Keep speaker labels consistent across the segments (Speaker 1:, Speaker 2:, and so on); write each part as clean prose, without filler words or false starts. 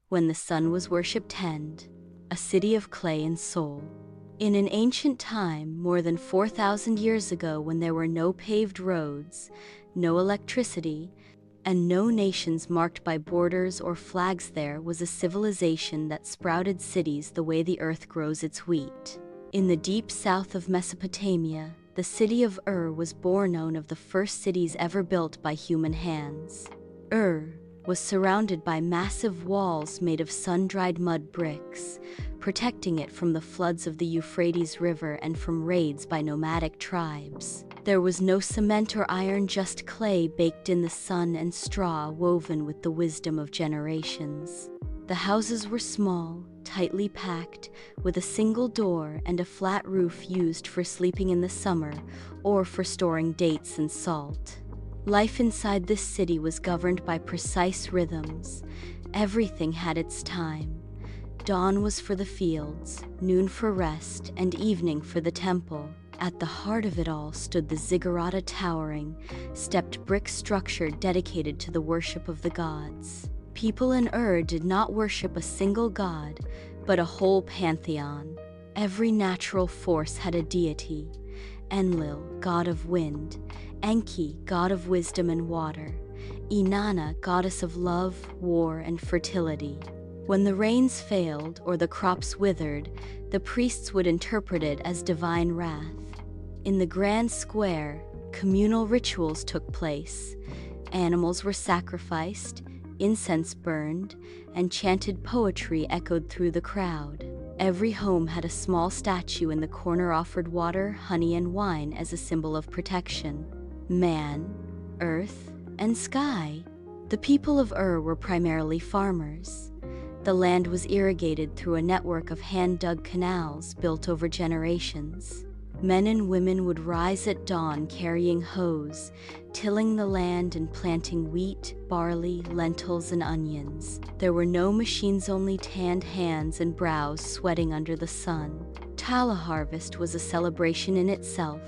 Speaker 1: when the sun was worshipped, and a city of clay and soul. In an ancient time, more than 4,000 years ago, when there were no paved roads, no electricity, and no nations marked by borders or flags, there was a civilization that sprouted cities the way the earth grows its wheat. In the deep south of Mesopotamia, the city of Ur was born, one of the first cities ever built by human hands. Ur was surrounded by massive walls made of sun-dried mud bricks, protecting it from the floods of the Euphrates River and from raids by nomadic tribes. There was no cement or iron, just clay baked in the sun and straw woven with the wisdom of generations. The houses were small, tightly packed, with a single door and a flat roof used for sleeping in the summer or for storing dates and salt. Life inside this city was governed by precise rhythms. Everything had its time. Dawn was for the fields, noon for rest, and evening for the temple. At the heart of it all stood the ziggurat, a towering, stepped brick structure dedicated to the worship of the gods. People in Ur did not worship a single god, but a whole pantheon. Every natural force had a deity: Enlil, god of wind; Enki, god of wisdom and water; Inanna, goddess of love, war, and fertility. When the rains failed or the crops withered, the priests would interpret it as divine wrath. In the grand square, communal rituals took place. Animals were sacrificed, incense burned, and chanted poetry echoed through the crowd. Every home had a small statue in the corner, offered water, honey, and wine as a symbol of protection. Man, earth, and sky. The people of Ur were primarily farmers. The land was irrigated through a network of hand-dug canals built over generations. Men and women would rise at dawn carrying hoes, tilling the land and planting wheat, barley, lentils, and onions. There were no machines, only tanned hands and brows sweating under the sun. Tala harvest was a celebration in itself.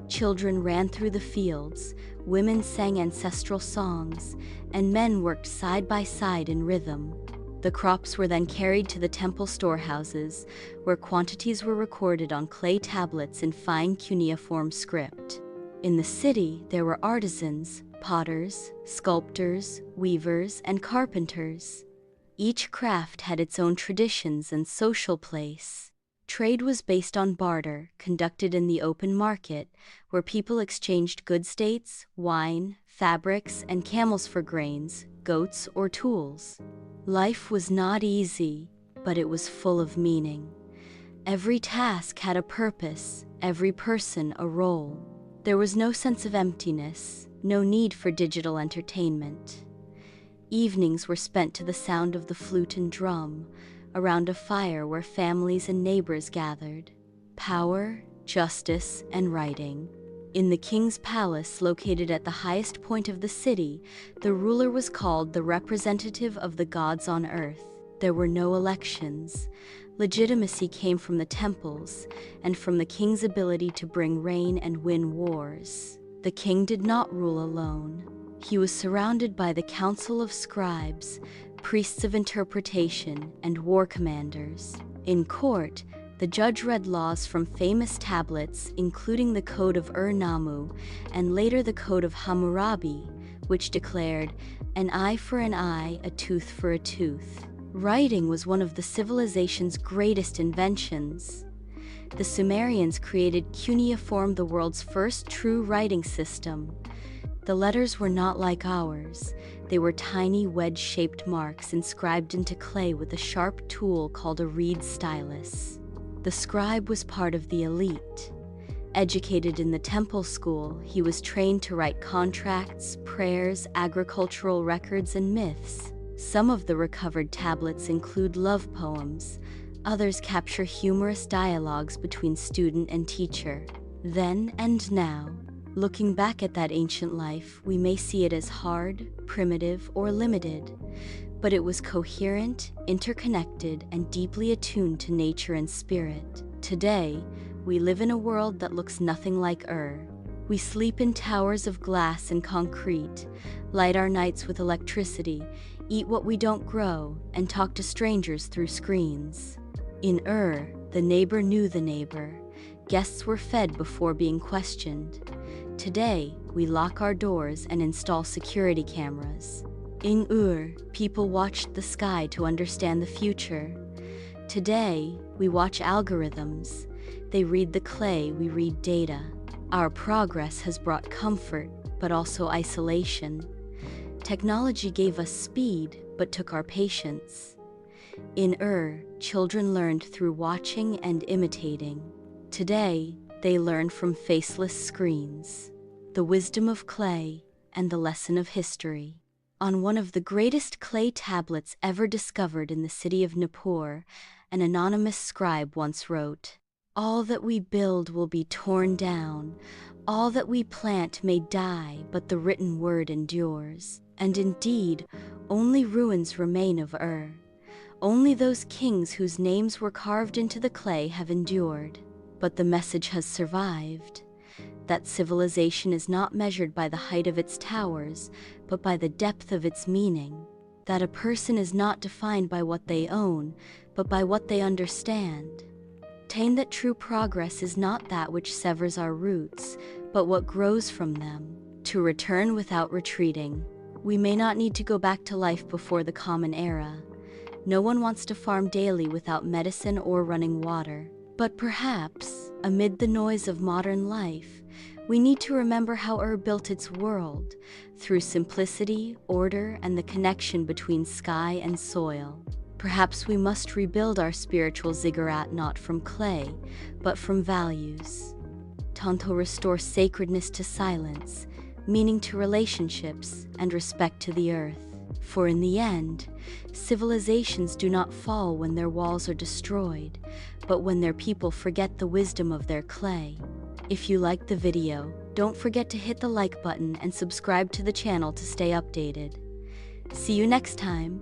Speaker 1: Children ran through the fields, women sang ancestral songs, and men worked side by side in rhythm. The crops were then carried to the temple storehouses, where quantities were recorded on clay tablets in fine cuneiform script. In the city, there were artisans, potters, sculptors, weavers, and carpenters. Each craft had its own traditions and social place. Trade was based on barter, conducted in the open market, where people exchanged goods, dates, wine, fabrics, and camels for grains, goats, or tools. Life was not easy, but it was full of meaning. Every task had a purpose, every person a role. There was no sense of emptiness, no need for digital entertainment. Evenings were spent to the sound of the flute and drum, around a fire where families and neighbors gathered. Power, justice, and writing. In the king's palace, located at the highest point of the city, the ruler was called the representative of the gods on earth. There were no elections. Legitimacy came from the temples and from the king's ability to bring rain and win wars. The king did not rule alone. He was surrounded by the council of scribes, priests of interpretation, and war commanders. In court, the judge read laws from famous tablets, including the Code of Ur-Nammu and later the Code of Hammurabi, which declared, "An eye for an eye, a tooth for a tooth." Writing was one of the civilization's greatest inventions. The Sumerians created cuneiform, the world's first true writing system. The letters were not like ours. They were tiny wedge-shaped marks inscribed into clay with a sharp tool called a reed stylus. The scribe was part of the elite. Educated in the temple school, he was trained to write contracts, prayers, agricultural records, and myths. Some of the recovered tablets include love poems. Others capture humorous dialogues between student and teacher. Then and now, looking back at that ancient life, we may see it as hard, primitive, or limited. But it was coherent, interconnected, and deeply attuned to nature and spirit. Today, we live in a world that looks nothing like Ur. We sleep in towers of glass and concrete, light our nights with electricity, eat what we don't grow, and talk to strangers through screens. In Ur, the neighbor knew the neighbor. Guests were fed before being questioned. Today, we lock our doors and install security cameras. In Ur, people watched the sky to understand the future. Today, we watch algorithms. They read the clay, we read data. Our progress has brought comfort, but also isolation. Technology gave us speed, but took our patience. In Ur, children learned through watching and imitating. Today, they learn from faceless screens. The wisdom of clay and the lesson of history. On one of the greatest clay tablets ever discovered in the city of Nippur, an anonymous scribe once wrote, "All that we build will be torn down. All that we plant may die, but the written word endures." And indeed, only ruins remain of Ur. Only those kings whose names were carved into the clay have endured. But the message has survived. That civilization is not measured by the height of its towers, but by the depth of its meaning. That a person is not defined by what they own, but by what they understand. That true progress is not that which severs our roots, but what grows from them. To return without retreating. We may not need to go back to life before the Common Era. No one wants to farm daily without medicine or running water. But perhaps, amid the noise of modern life, we need to remember how Ur built its world, through simplicity, order, and the connection between sky and soil. Perhaps we must rebuild our spiritual ziggurat not from clay, but from values. To restore sacredness to silence, meaning to relationships, and respect to the earth. For in the end, civilizations do not fall when their walls are destroyed, but when their people forget the wisdom of their clay. If you liked the video, don't forget to hit the like button and subscribe to the channel to stay updated. See you next time.